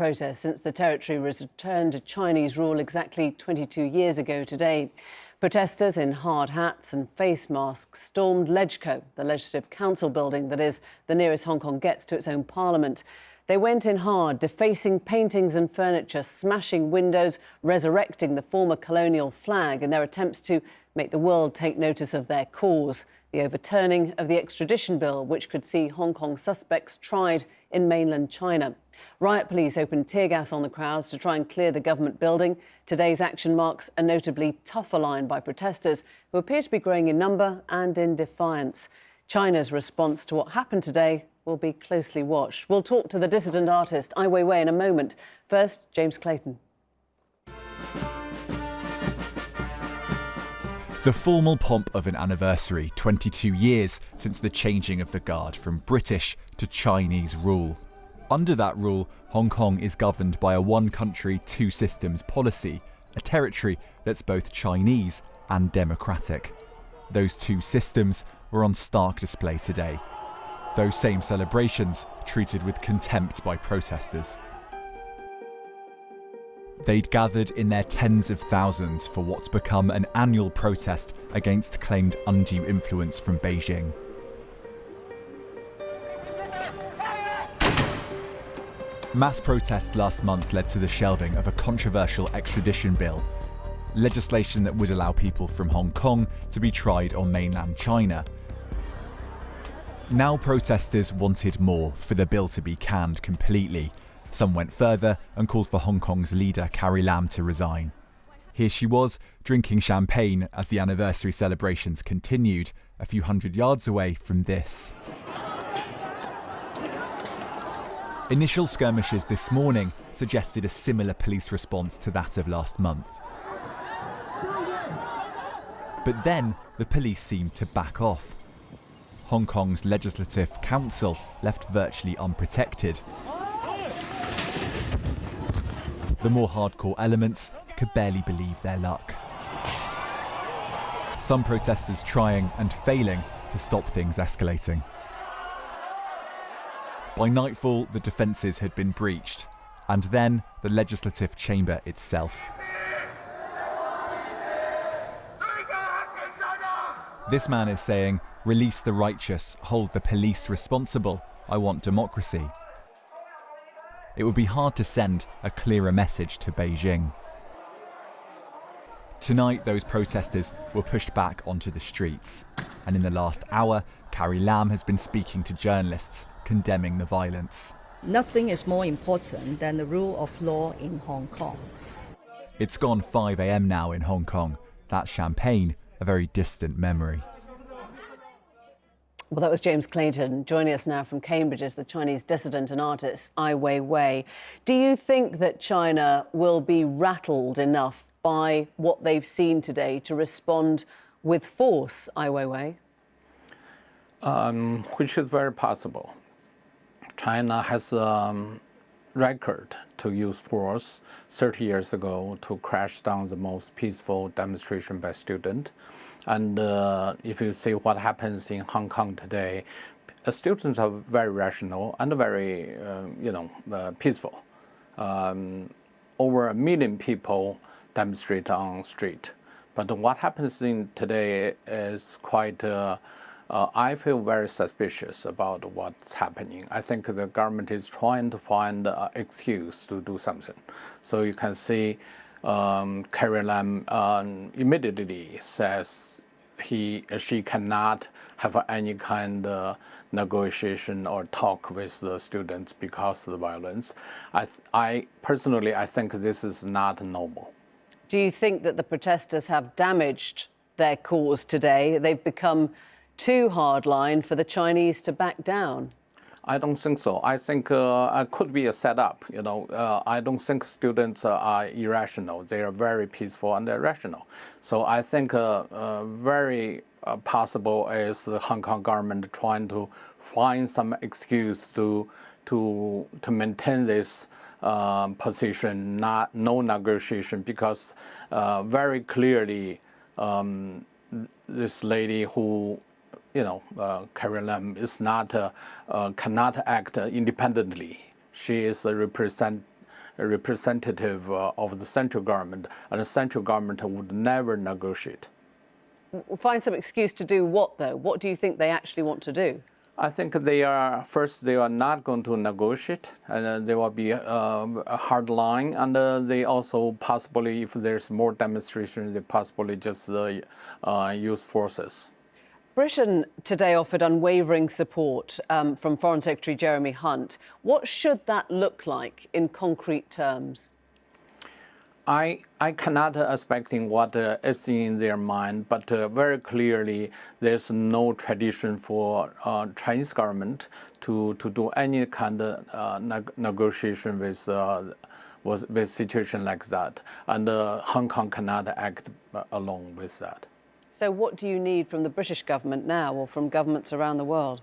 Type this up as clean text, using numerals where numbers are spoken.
protests since the territory was returned to Chinese rule exactly 22 years ago today. Protesters in hard hats and face masks stormed Legco, the Legislative Council building that is the nearest Hong Kong gets to its own parliament. They went in hard, defacing paintings and furniture, smashing windows, resurrecting the former colonial flag in their attempts to make the world take notice of their cause, the overturning of the extradition bill, which could see Hong Kong suspects tried in mainland China. Riot police opened tear gas on the crowds to try and clear the government building. Today's action marks a notably tougher line by protesters who appear to be growing in number and in defiance. China's response to what happened today will be closely watched. We'll talk to the dissident artist Aei Weiwei in a moment. First, James Clayton. The formal pomp of an anniversary, 22 years since the changing of the guard from British to Chinese rule. Under that rule, Hong Kong is governed by a one country, two systems policy, a territory that's both Chinese and democratic. Those two systems were on stark display today. Those same celebrations treated with contempt by protesters. They'd gathered in their tens of thousands for what's become an annual protest against claimed undue influence from Beijing. Mass protests last month led to the shelving of a controversial extradition bill, legislation that would allow people from Hong Kong to be tried on mainland China. Now protesters wanted more, for the bill to be canned completely. Some went further and called for Hong Kong's leader Carrie Lam to resign. Here she was, drinking champagne as the anniversary celebrations continued, a few hundred yards away from this. Initial skirmishes this morning suggested a similar police response to that of last month. But then the police seemed to back off. Hong Kong's Legislative Council left virtually unprotected. The more hardcore elements could barely believe their luck. Some protesters trying and failing to stop things escalating. By nightfall, the defences had been breached, and then the legislative chamber itself. This man is saying, "Release the righteous, hold the police responsible. I want democracy." It would be hard to send a clearer message to Beijing. Tonight, those protesters were pushed back onto the streets. And in the last hour, Carrie Lam has been speaking to journalists, condemning the violence. Nothing is more important than the rule of law in Hong Kong. It's gone 5 a.m. now in Hong Kong. That champagne, a very distant memory. Well, that was James Clayton. Joining us now from Cambridge is the Chinese dissident and artist Aei Weiwei. Do you think that China will be rattled enough by what they've seen today to respond with force, Aei Weiwei? Which is very possible. China has a record to use force 30 years ago to crash down the most peaceful demonstration by students. And if you see what happens in Hong Kong today, students are very rational and very, peaceful. Over 1 million people demonstrate on the street. But what happens today is quite, I feel very suspicious about what's happening. I think the government is trying to find an excuse to do something. So you can see Carrie Lam immediately says she cannot have any kind of negotiation or talk with the students because of the violence. I personally think this is not normal. Do you think that the protesters have damaged their cause today? They've become too hardline for the Chinese to back down? I don't think so. I think it could be a setup. I don't think students are irrational. They are very peaceful and they're rational. So I think very possible is the Hong Kong government trying to find some excuse to maintain this position, no negotiation, because very clearly this lady who Carrie Lam is not cannot act independently. She is represent representative of the central government, and the central government would never negotiate. Find some excuse to do what, though? What do you think they actually want to do? I think they are not going to negotiate, and there will be a hard line, and they also possibly, if there's more demonstration, they possibly just use forces. Britain today offered unwavering support from Foreign Secretary Jeremy Hunt. What should that look like in concrete terms? I cannot expecting what is in their mind, but very clearly there's no tradition for Chinese government to do any kind of negotiation with situation like that, and Hong Kong cannot act alone with that. So what do you need from the British government now, or from governments around the world?